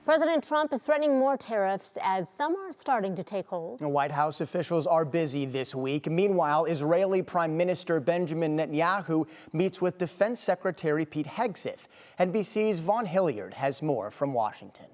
President Trump is threatening more tariffs as some are starting to take hold. White House officials are busy this week. Meanwhile, Israeli Prime Minister Benjamin Netanyahu meets with Defense Secretary Pete Hegseth. NBC's Vaughn Hilliard has more from Washington.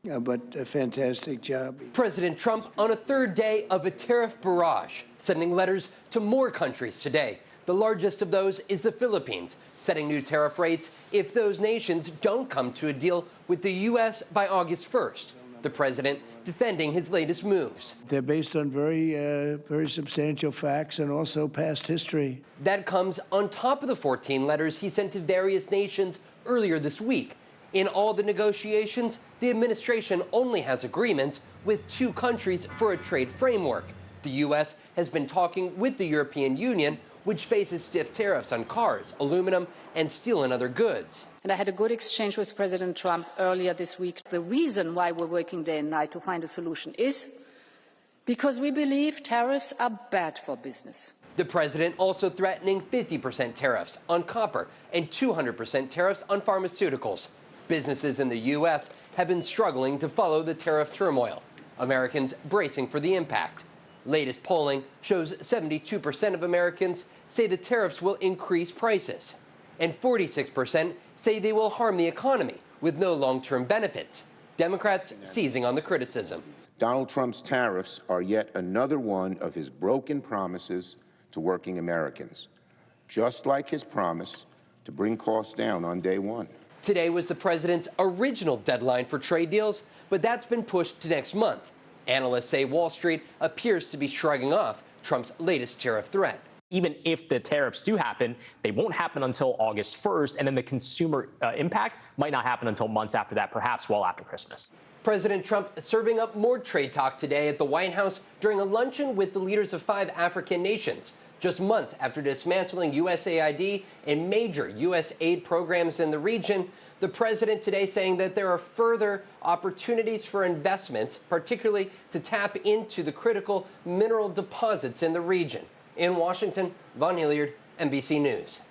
But a fantastic job. President Trump on a third day of a tariff barrage, sending letters to more countries today. The largest of those is the Philippines, setting new tariff rates if those nations don't come to a deal with the U.S. by August 1st. The president defending his latest moves. They're based on very substantial facts and also past history. That comes on top of the 14 letters he sent to various nations earlier this week. In all the negotiations, the administration only has agreements with 2 countries for a trade framework. The U.S. has been talking with the European Union, which faces stiff tariffs on cars, aluminum, and steel and other goods. And I had a good exchange with President Trump earlier this week. The reason why we're working day and night to find a solution is because we believe tariffs are bad for business. The president also threatening 50% tariffs on copper and 200% tariffs on pharmaceuticals. Businesses in the U.S. have been struggling to follow the tariff turmoil. Americans bracing for the impact. Latest polling shows 72% of Americans say the tariffs will increase prices, and 46% say they will harm the economy with no long-term benefits. Democrats seizing on the criticism. Donald Trump's tariffs are yet another one of his broken promises to working Americans, just like his promise to bring costs down on day one. Today was the president's original deadline for trade deals, but that's been pushed to next month. Analysts say Wall Street appears to be shrugging off Trump's latest tariff threat. Even if the tariffs do happen, they won't happen until August 1st, and then the consumer impact might not happen until months after that, perhaps well after Christmas. President Trump serving up more trade talk today at the White House during a luncheon with the leaders of 5 African nations, just months after dismantling USAID and major U.S. aid programs in the region. The president today saying that there are further opportunities for investments, particularly to tap into the critical mineral deposits in the region. In Washington, Vaughn Hilliard, NBC News.